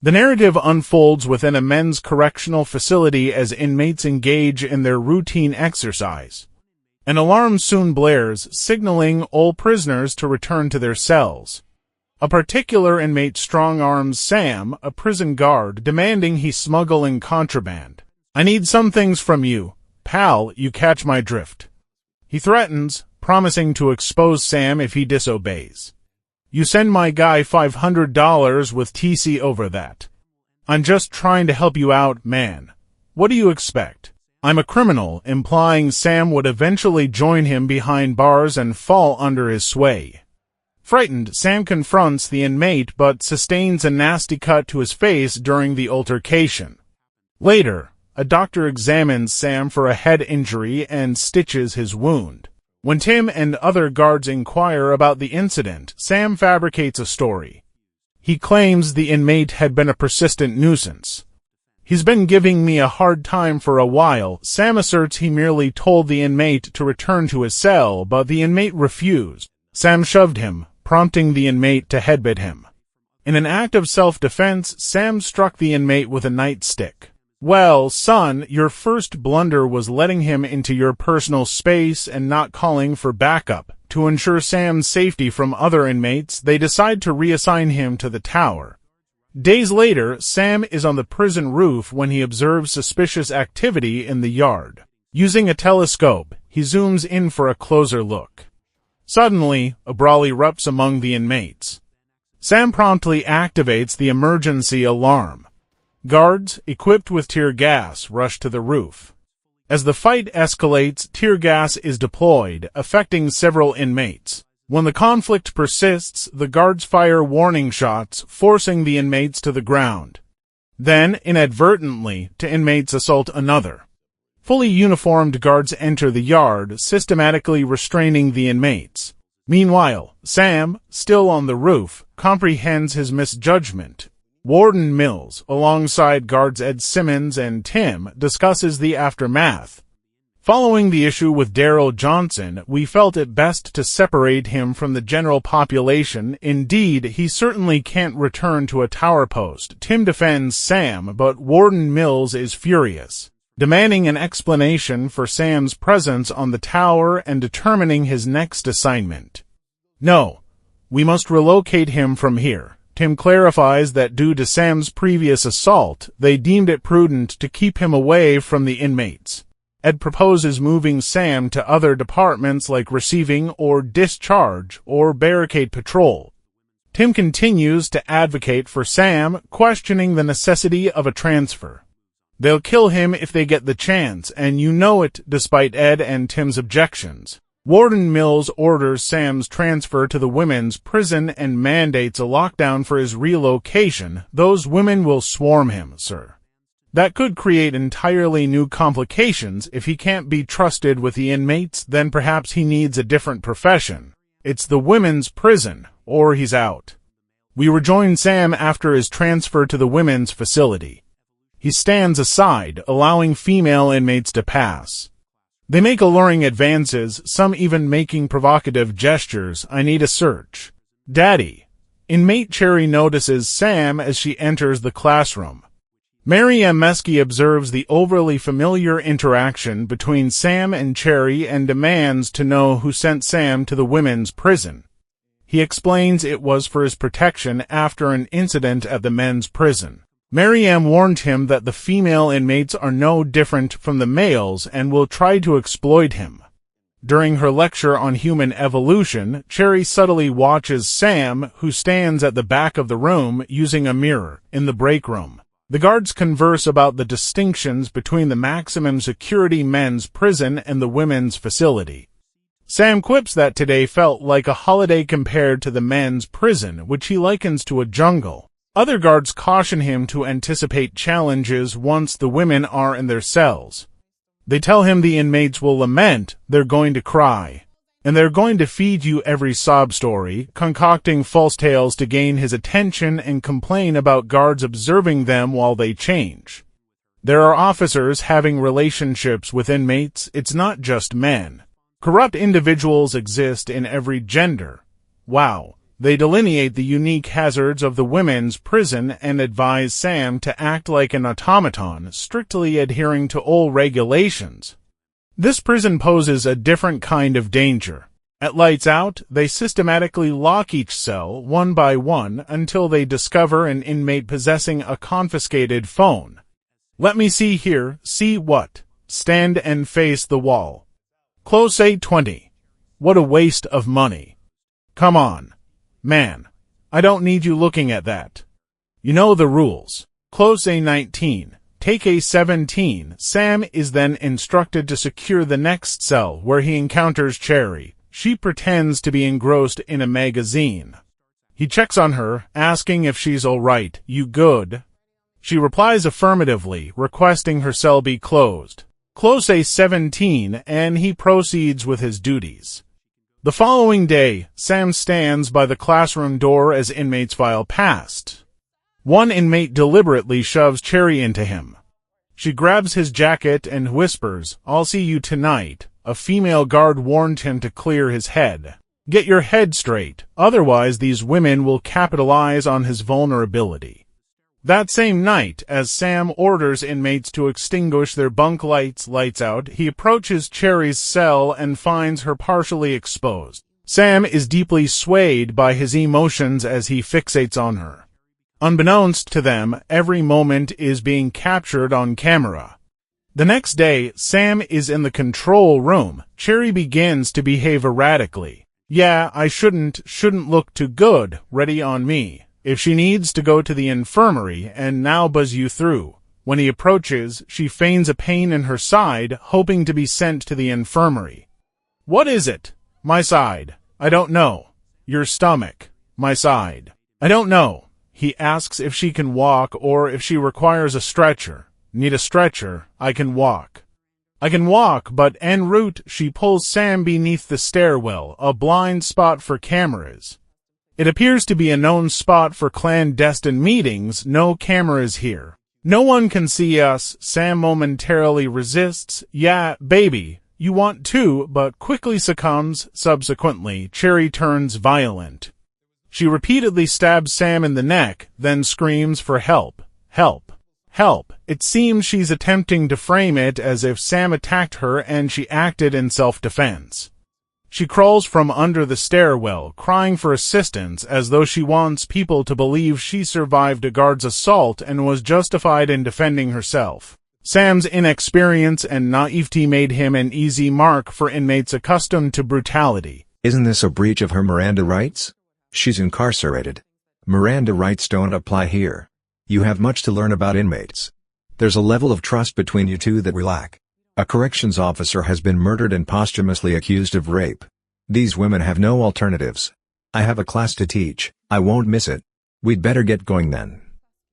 The narrative unfolds within a men's correctional facility as inmates engage in their routine exercise. An alarm soon blares, signaling all prisoners to return to their cells. A particular inmate strong-arms Sam, a prison guard, demanding he smuggle in contraband. "I need some things from you, pal, you catch my drift." He threatens, promising to expose Sam if he disobeys. "You send my guy $500 with TC over that." "I'm just trying to help you out, man. What do you expect?" "I'm a criminal," implying Sam would eventually join him behind bars and fall under his sway. Frightened, Sam confronts the inmate but sustains a nasty cut to his face during the altercation. Later, a doctor examines Sam for a head injury and stitches his wound. When Tim and other guards inquire about the incident, Sam fabricates a story. He claims the inmate had been a persistent nuisance. "He's been giving me a hard time for a while." Sam asserts he merely told the inmate to return to his cell, but the inmate refused. Sam shoved him, prompting the inmate to headbutt him. In an act of self-defense, Sam struck the inmate with a nightstick. "Well, son, your first blunder was letting him into your personal space and not calling for backup." To ensure Sam's safety from other inmates, they decide to reassign him to the tower. Days later, Sam is on the prison roof when he observes suspicious activity in the yard. Using a telescope, he zooms in for a closer look. Suddenly, a brawl erupts among the inmates. Sam promptly activates the emergency alarm. Guards, equipped with tear gas, rush to the roof. As the fight escalates, tear gas is deployed, affecting several inmates. When the conflict persists, the guards fire warning shots, forcing the inmates to the ground. Then, inadvertently, two inmates assault another. Fully uniformed guards enter the yard, systematically restraining the inmates. Meanwhile, Sam, still on the roof, comprehends his misjudgment. Warden Mills, alongside guards Ed Simmons and Tim, discusses the aftermath. Following the issue with Daryl Johnson, we felt it best to separate him from the general population. Indeed, he certainly can't return to a tower post. Tim defends Sam, but Warden Mills is furious, demanding an explanation for Sam's presence on the tower and determining his next assignment. "No, we must relocate him from here." Tim clarifies that due to Sam's previous assault, they deemed it prudent to keep him away from the inmates. Ed proposes moving Sam to other departments like receiving or discharge or barricade patrol. Tim continues to advocate for Sam, questioning the necessity of a transfer. "They'll kill him if they get the chance, and you know it," despite Ed and Tim's objections. Warden Mills orders Sam's transfer to the women's prison and mandates a lockdown for his relocation. "Those women will swarm him, sir. That could create entirely new complications. If he can't be trusted with the inmates, then perhaps he needs a different profession. It's the women's prison, or he's out." We rejoin Sam after his transfer to the women's facility. He stands aside, allowing female inmates to pass. They make alluring advances, some even making provocative gestures. "I need a search." "Daddy." Inmate Cherry notices Sam as she enters the classroom. Mary M. Meskey observes the overly familiar interaction between Sam and Cherry and demands to know who sent Sam to the women's prison. He explains it was for his protection after an incident at the men's prison. Mary M. warned him that the female inmates are no different from the males and will try to exploit him. During her lecture on human evolution, Cherry subtly watches Sam, who stands at the back of the room using a mirror, in the break room. The guards converse about the distinctions between the maximum security men's prison and the women's facility. Sam quips that today felt like a holiday compared to the men's prison, which he likens to a jungle. Other guards caution him to anticipate challenges once the women are in their cells. They tell him the inmates will lament, they're going to cry, and they're going to feed you every sob story, concocting false tales to gain his attention and complain about guards observing them while they change. There are officers having relationships with inmates. It's not just men. Corrupt individuals exist in every gender. Wow. They delineate the unique hazards of the women's prison and advise Sam to act like an automaton, strictly adhering to all regulations. This prison poses a different kind of danger. At lights out, they systematically lock each cell one by one until they discover an inmate possessing a confiscated phone. Let me see here. See what? Stand and face the wall. Close 820. What a waste of money. Come on. Man, I don't need you looking at that. You know the rules. Close A19. Take A17. Sam is then instructed to secure the next cell where he encounters Cherry. She pretends to be engrossed in a magazine. He checks on her, asking if she's all right. You good? She replies affirmatively, requesting her cell be closed. Close A17, and he proceeds with his duties. The following day, Sam stands by the classroom door as inmates file past. One inmate deliberately shoves Cherry into him. She grabs his jacket and whispers, "I'll see you tonight." A female guard warned him to clear his head. Get your head straight, otherwise these women will capitalize on his vulnerability. That same night, as Sam orders inmates to extinguish their bunk lights out, he approaches Cherry's cell and finds her partially exposed. Sam is deeply swayed by his emotions as he fixates on her. Unbeknownst to them, every moment is being captured on camera. The next day, Sam is in the control room. Cherry begins to behave erratically. Yeah, I shouldn't look too good, ready on me. If she needs to go to the infirmary, and now buzz you through. When he approaches, she feigns a pain in her side, hoping to be sent to the infirmary. What is it? My side. I don't know. Your stomach. My side. I don't know. He asks if she can walk or if she requires a stretcher. Need a stretcher. I can walk. I can walk, but en route she pulls Sam beneath the stairwell, a blind spot for cameras. It appears to be a known spot for clandestine meetings. No cameras here. No one can see us. Sam momentarily resists. Yeah, baby, you want to, but quickly succumbs. Subsequently, Cherry turns violent. She repeatedly stabs Sam in the neck, then screams for help. Help. Help. It seems she's attempting to frame it as if Sam attacked her and she acted in self-defense. She crawls from under the stairwell, crying for assistance as though she wants people to believe she survived a guard's assault and was justified in defending herself. Sam's inexperience and naivety made him an easy mark for inmates accustomed to brutality. Isn't this a breach of her Miranda rights? She's incarcerated. Miranda rights don't apply here. You have much to learn about inmates. There's a level of trust between you two that we lack. A corrections officer has been murdered and posthumously accused of rape. These women have no alternatives. I have a class to teach. I won't miss it. We'd better get going then.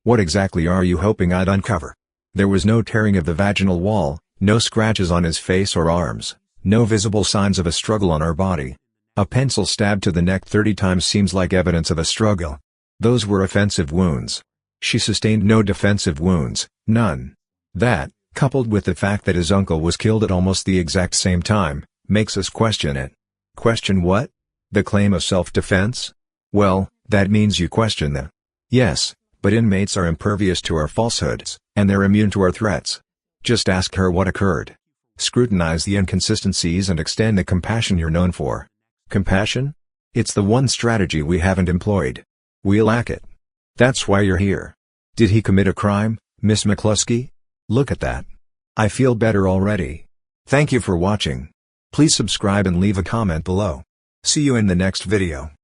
What exactly are you hoping I'd uncover? There was no tearing of the vaginal wall, no scratches on his face or arms, no visible signs of a struggle on her body. A pencil stab to the neck 30 times seems like evidence of a struggle. Those were offensive wounds. She sustained no defensive wounds, none. That, coupled with the fact that his uncle was killed at almost the exact same time, makes us question it. Question what? The claim of self-defense? Well, that means you question them. Yes, but inmates are impervious to our falsehoods, and they're immune to our threats. Just ask her what occurred. Scrutinize the inconsistencies and extend the compassion you're known for. Compassion? It's the one strategy we haven't employed. We lack it. That's why you're here. Did he commit a crime, Miss McCluskey? Look at that. I feel better already. Thank you for watching. Please subscribe and leave a comment below. See you in the next video.